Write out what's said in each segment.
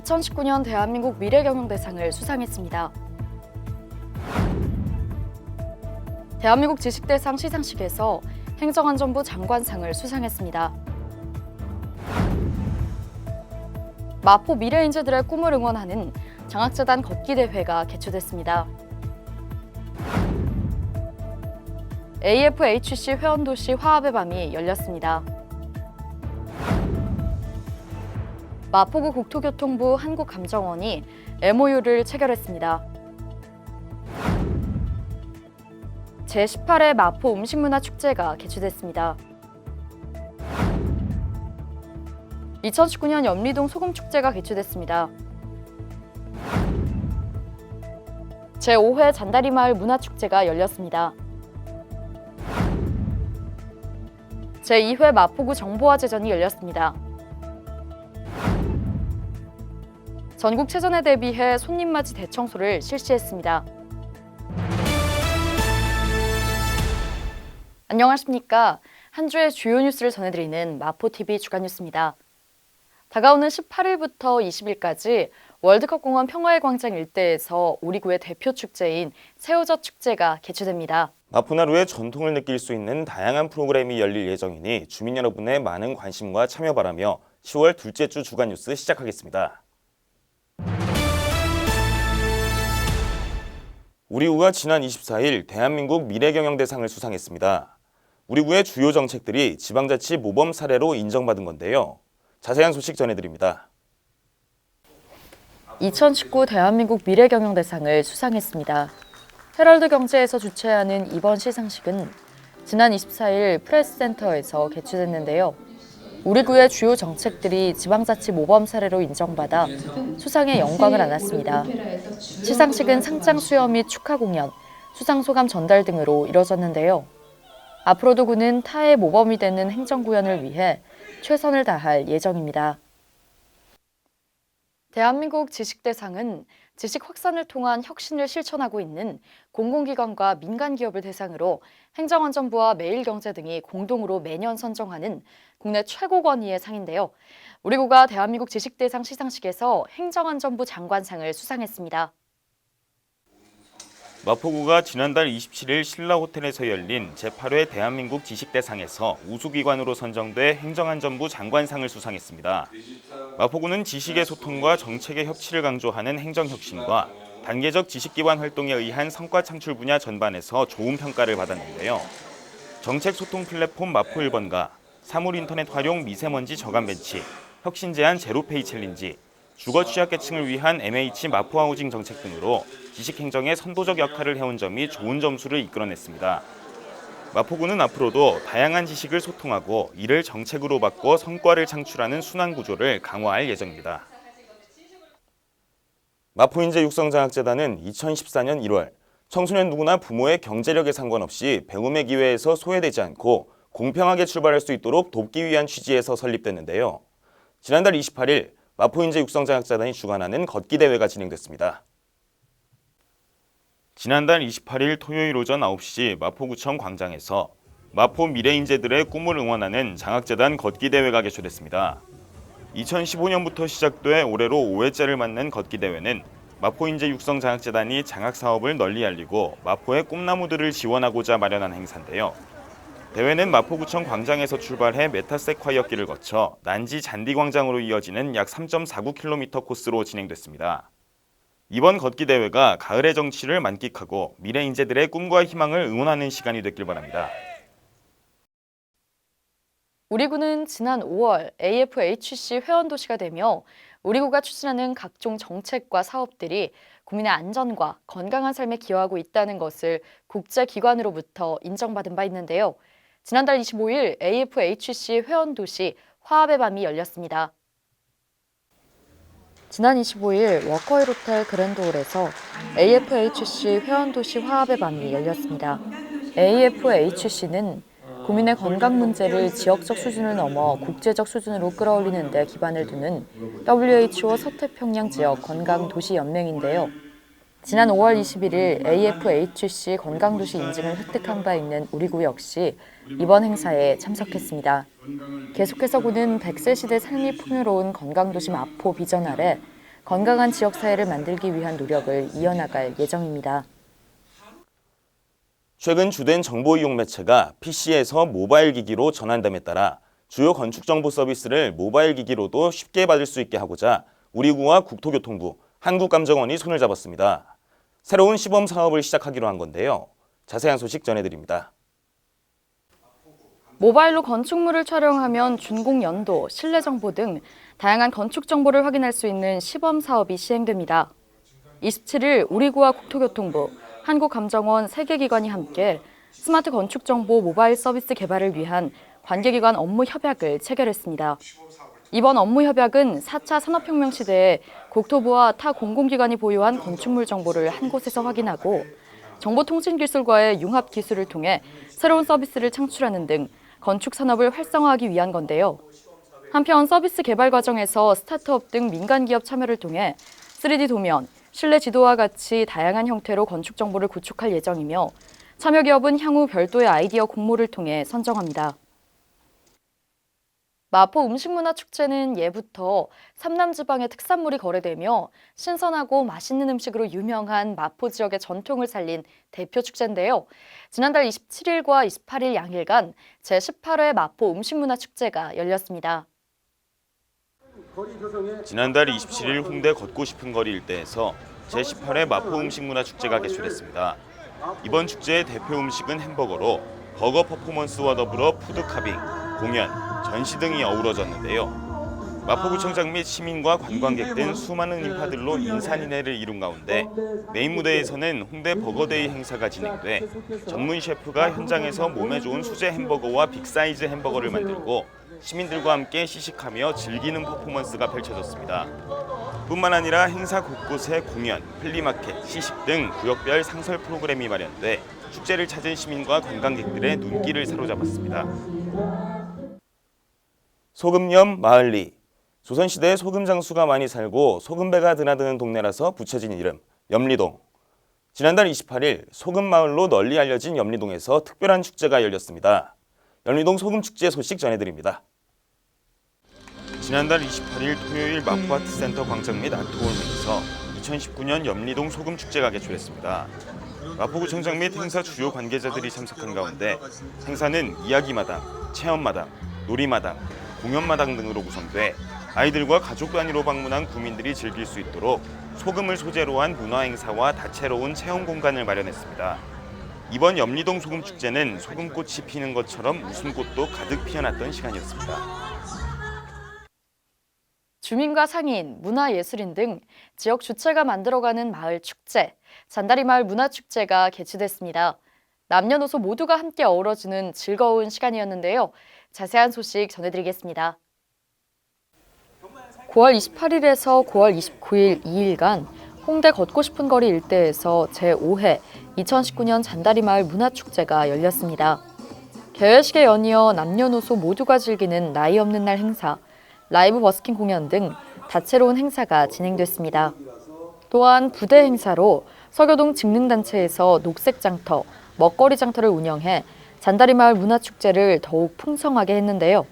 2019년 대한민국 미래경영대상을 수상했습니다. 대한민국 지식대상 시상식에서 행정안전부 장관상을 수상했습니다. 마포 미래인재들의 꿈을 응원하는 장학재단 걷기대회가 개최됐습니다. AFHC 회원도시 화합의 밤이 열렸습니다. 마포구 국토교통부 한국감정원이 MOU를 체결했습니다. 제18회 마포 음식문화축제가 개최됐습니다. 2019년 연미동 소금축제가 개최됐습니다. 제5회 잔다리마을 문화축제가 열렸습니다. 제2회 마포구 정보화제전이 열렸습니다. 전국체전에 대비해 손님맞이 대청소를 실시했습니다. 안녕하십니까. 한 주의 주요 뉴스를 전해드리는 마포TV 주간뉴스입니다. 다가오는 18일부터 20일까지 월드컵 공원 평화의 광장 일대에서 우리 구의 대표 축제인 새우젓 축제가 개최됩니다. 마포나루의 전통을 느낄 수 있는 다양한 프로그램이 열릴 예정이니 주민 여러분의 많은 관심과 참여 바라며 10월 둘째 주 주간뉴스 시작하겠습니다. 우리 구가 지난 24일 대한민국 미래경영대상을 수상했습니다. 우리 구의 주요 정책들이 지방자치 모범 사례로 인정받은 건데요. 자세한 소식 전해드립니다. 2019 대한민국 미래경영대상을 수상했습니다. 헤럴드 경제에서 주최하는 이번 시상식은 지난 24일 프레스센터에서 개최됐는데요. 우리 구의 주요 정책들이 지방자치 모범 사례로 인정받아 수상의 영광을 안았습니다. 시상식은 상장 수여 및 축하 공연, 수상 소감 전달 등으로 이뤄졌는데요. 앞으로도 구는 타의 모범이 되는 행정구현을 위해 최선을 다할 예정입니다. 대한민국 지식대상은 지식 확산을 통한 혁신을 실천하고 있는 공공기관과 민간기업을 대상으로 행정안전부와 매일경제 등이 공동으로 매년 선정하는 국내 최고 권위의 상인데요. 우리 구가 대한민국 지식대상 시상식에서 행정안전부 장관상을 수상했습니다. 마포구가 지난달 27일 신라호텔에서 열린 제8회 대한민국 지식대상에서 우수기관으로 선정돼 행정안전부 장관상을 수상했습니다. 마포구는 지식의 소통과 정책의 협치를 강조하는 행정혁신과 단계적 지식기반 활동에 의한 성과 창출 분야 전반에서 좋은 평가를 받았는데요. 정책 소통 플랫폼 마포 1번가, 사물인터넷 활용 미세먼지 저감 배치, 혁신 제한 제로페이 챌린지, 주거 취약계층을 위한 MH 마포하우징 정책 등으로 지식행정의 선도적 역할을 해온 점이 좋은 점수를 이끌어냈습니다. 마포구는 앞으로도 다양한 지식을 소통하고 이를 정책으로 바꿔 성과를 창출하는 순환 구조를 강화할 예정입니다. 마포인재 육성장학재단은 2014년 1월 청소년 누구나 부모의 경제력에 상관없이 배움의 기회에서 소외되지 않고 공평하게 출발할 수 있도록 돕기 위한 취지에서 설립됐는데요. 지난달 28일 마포인재 육성장학재단이 주관하는 걷기대회가 진행됐습니다. 지난달 28일 토요일 오전 9시 마포구청 광장에서 마포 미래인재들의 꿈을 응원하는 장학재단 걷기대회가 개최됐습니다. 2015년부터 시작돼 올해로 5회째를 맞는 걷기대회는 마포인재 육성장학재단이 장학사업을 널리 알리고 마포의 꿈나무들을 지원하고자 마련한 행사인데요. 대회는 마포구청 광장에서 출발해 메타세콰이어길을 거쳐 난지 잔디광장으로 이어지는 약 3.49km 코스로 진행됐습니다. 이번 걷기대회가 가을의 정취를 만끽하고 미래인재들의 꿈과 희망을 응원하는 시간이 됐길 바랍니다. 우리 구는 지난 5월 AFHC 회원도시가 되며 우리 구가 추진하는 각종 정책과 사업들이 국민의 안전과 건강한 삶에 기여하고 있다는 것을 국제기관으로부터 인정받은 바 있는데요. 지난달 25일 AFHC 회원도시 화합의 밤이 열렸습니다. 지난 25일 워커힐 호텔 그랜드홀에서 AFHC 회원도시 화합의 밤이 열렸습니다. AFHC는 국민의 건강 문제를 지역적 수준을 넘어 국제적 수준으로 끌어올리는 데 기반을 두는 WHO 서태평양 지역 건강도시연맹인데요. 지난 5월 21일 AFHC 건강도시 인증을 획득한 바 있는 우리 구 역시 이번 행사에 참석했습니다. 계속해서 구는 100세 시대 삶이 풍요로운 건강도시 마포 비전 아래 건강한 지역사회를 만들기 위한 노력을 이어나갈 예정입니다. 최근 주된 정보 이용 매체가 PC에서 모바일 기기로 전환됨에 따라 주요 건축 정보 서비스를 모바일 기기로도 쉽게 받을 수 있게 하고자 우리구와 국토교통부, 한국감정원이 손을 잡았습니다. 새로운 시범 사업을 시작하기로 한 건데요. 자세한 소식 전해드립니다. 모바일로 건축물을 촬영하면 준공 연도, 실내 정보 등 다양한 건축 정보를 확인할 수 있는 시범 사업이 시행됩니다. 27일 우리구와 국토교통부, 한국감정원 3개 기관이 함께 스마트 건축 정보 모바일 서비스 개발을 위한 관계기관 업무 협약을 체결했습니다. 이번 업무 협약은 4차 산업혁명 시대에 국토부와 타 공공기관이 보유한 건축물 정보를 한 곳에서 확인하고 정보통신기술과의 융합 기술을 통해 새로운 서비스를 창출하는 등 건축 산업을 활성화하기 위한 건데요. 한편 서비스 개발 과정에서 스타트업 등 민간 기업 참여를 통해 3D 도면, 실내 지도와 같이 다양한 형태로 건축 정보를 구축할 예정이며 참여 기업은 향후 별도의 아이디어 공모를 통해 선정합니다. 마포 음식문화축제는 예부터 삼남 지방의 특산물이 거래되며 신선하고 맛있는 음식으로 유명한 마포 지역의 전통을 살린 대표 축제인데요. 지난달 27일과 28일 양일간 제18회 마포 음식문화축제가 열렸습니다. 지난달 27일 홍대 걷고 싶은 거리 일대에서 제18회 마포 음식문화축제가 개최됐습니다. 이번 축제의 대표 음식은 햄버거로 버거 퍼포먼스와 더불어 푸드카빙, 공연, 전시 등이 어우러졌는데요. 마포구청장 및 시민과 관광객 등 수많은 인파들로 인산인해를 이룬 가운데 메인 무대에서는 홍대 버거데이 행사가 진행돼 전문 셰프가 현장에서 몸에 좋은 수제 햄버거와 빅사이즈 햄버거를 만들고 시민들과 함께 시식하며 즐기는 퍼포먼스가 펼쳐졌습니다. 뿐만 아니라 행사 곳곳에 공연, 플리마켓, 시식 등 구역별 상설 프로그램이 마련돼 축제를 찾은 시민과 관광객들의 눈길을 사로잡았습니다. 소금염 마을리. 조선시대에 소금 장수가 많이 살고 소금배가 드나드는 동네라서 붙여진 이름, 염리동. 지난달 28일 소금마을로 널리 알려진 염리동에서 특별한 축제가 열렸습니다. 염리동 소금축제 소식 전해드립니다. 지난달 28일 토요일 마포아트센터 광장 및 아트홀에서 2019년 염리동 소금축제가 개최됐습니다. 마포구청장 및 행사 주요 관계자들이 참석한 가운데 행사는 이야기마당, 체험마당, 놀이마당, 공연마당 등으로 구성돼 아이들과 가족 단위로 방문한 구민들이 즐길 수 있도록 소금을 소재로 한 문화행사와 다채로운 체험 공간을 마련했습니다. 이번 염리동 소금축제는 소금꽃이 피는 것처럼 웃음꽃도 가득 피어났던 시간이었습니다. 주민과 상인, 문화예술인 등 지역 주체가 만들어가는 마을 축제, 잔다리마을 문화축제가 개최됐습니다. 남녀노소 모두가 함께 어우러지는 즐거운 시간이었는데요. 자세한 소식 전해드리겠습니다. 9월 28일에서 9월 29일 2일간 홍대 걷고 싶은 거리 일대에서 제5회 2019년 잔다리마을 문화축제가 열렸습니다. 개회식에 연이어 남녀노소 모두가 즐기는 나이 없는 날 행사, 라이브 버스킹 공연 등 다채로운 행사가 진행됐습니다. 또한 부대 행사로 서교동 직능단체에서 녹색 장터, 먹거리 장터를 운영해 잔다리마을 문화축제를 더욱 풍성하게 했는데요.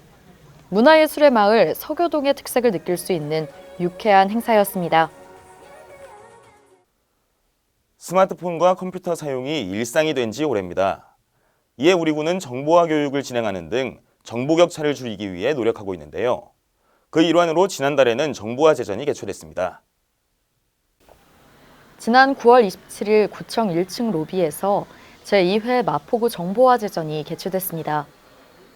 문화예술의 마을 서교동의 특색을 느낄 수 있는 유쾌한 행사였습니다. 스마트폰과 컴퓨터 사용이 일상이 된 지 오래입니다. 이에 우리구는 정보화 교육을 진행하는 등 정보 격차를 줄이기 위해 노력하고 있는데요. 그 일환으로 지난달에는 정보화 제전이 개최됐습니다. 지난 9월 27일 구청 1층 로비에서 제2회 마포구 정보화 제전이 개최됐습니다.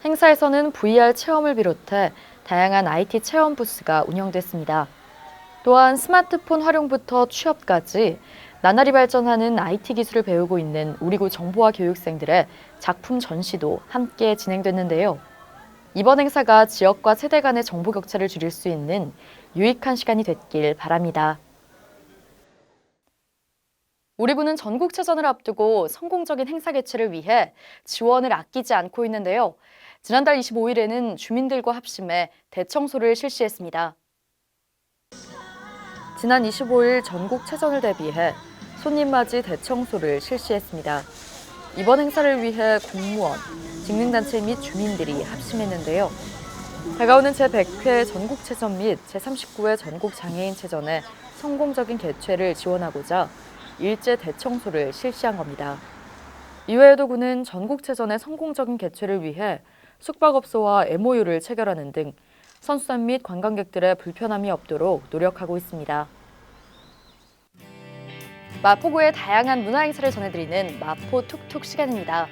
행사에서는 VR 체험을 비롯해 다양한 IT 체험 부스가 운영됐습니다. 또한 스마트폰 활용부터 취업까지 나날이 발전하는 IT 기술을 배우고 있는 우리구 정보화 교육생들의 작품 전시도 함께 진행됐는데요. 이번 행사가 지역과 세대 간의 정보 격차를 줄일 수 있는 유익한 시간이 됐길 바랍니다. 우리구는 전국체전을 앞두고 성공적인 행사 개최를 위해 지원을 아끼지 않고 있는데요. 지난달 25일에는 주민들과 합심해 대청소를 실시했습니다. 지난 25일 전국체전을 대비해 손님맞이 대청소를 실시했습니다. 이번 행사를 위해 공무원, 직능단체 및 주민들이 합심했는데요. 다가오는 제100회 전국체전 및 제39회 전국장애인체전에 성공적인 개최를 지원하고자 일제 대청소를 실시한 겁니다. 이외에도 군은 전국체전의 성공적인 개최를 위해 숙박업소와 MOU를 체결하는 등 선수단 및 관광객들의 불편함이 없도록 노력하고 있습니다. 마포구의 다양한 문화 행사를 전해드리는 마포 툭툭 시간입니다.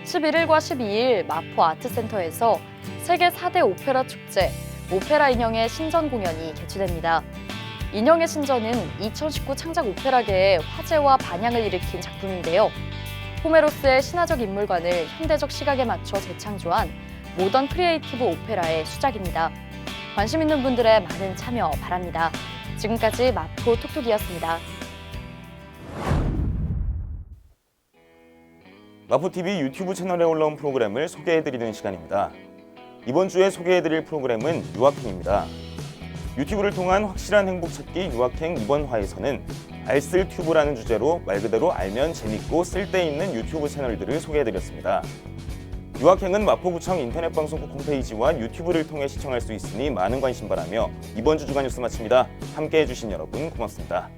11일과 12일 마포 아트센터에서 세계 4대 오페라 축제 오페라 인형의 신전 공연이 개최됩니다. 인형의 신전은 2019 창작 오페라계의 화제와 반향을 일으킨 작품인데요. 호메로스의 신화적 인물관을 현대적 시각에 맞춰 재창조한 모던 크리에이티브 오페라의 수작입니다. 관심 있는 분들의 많은 참여 바랍니다. 지금까지 마포 톡톡이었습니다. 마포TV 유튜브 채널에 올라온 프로그램을 소개해드리는 시간입니다. 이번 주에 소개해드릴 프로그램은 유학행입니다. 유튜브를 통한 확실한 행복 찾기 유학행 이번 화에서는 알쓸튜브라는 주제로 말 그대로 알면 재밌고 쓸데있는 유튜브 채널들을 소개해드렸습니다. 유학행은 마포구청 인터넷방송국 홈페이지와 유튜브를 통해 시청할 수 있으니 많은 관심 바라며 이번 주 주간 뉴스 마칩니다. 함께해 주신 여러분 고맙습니다.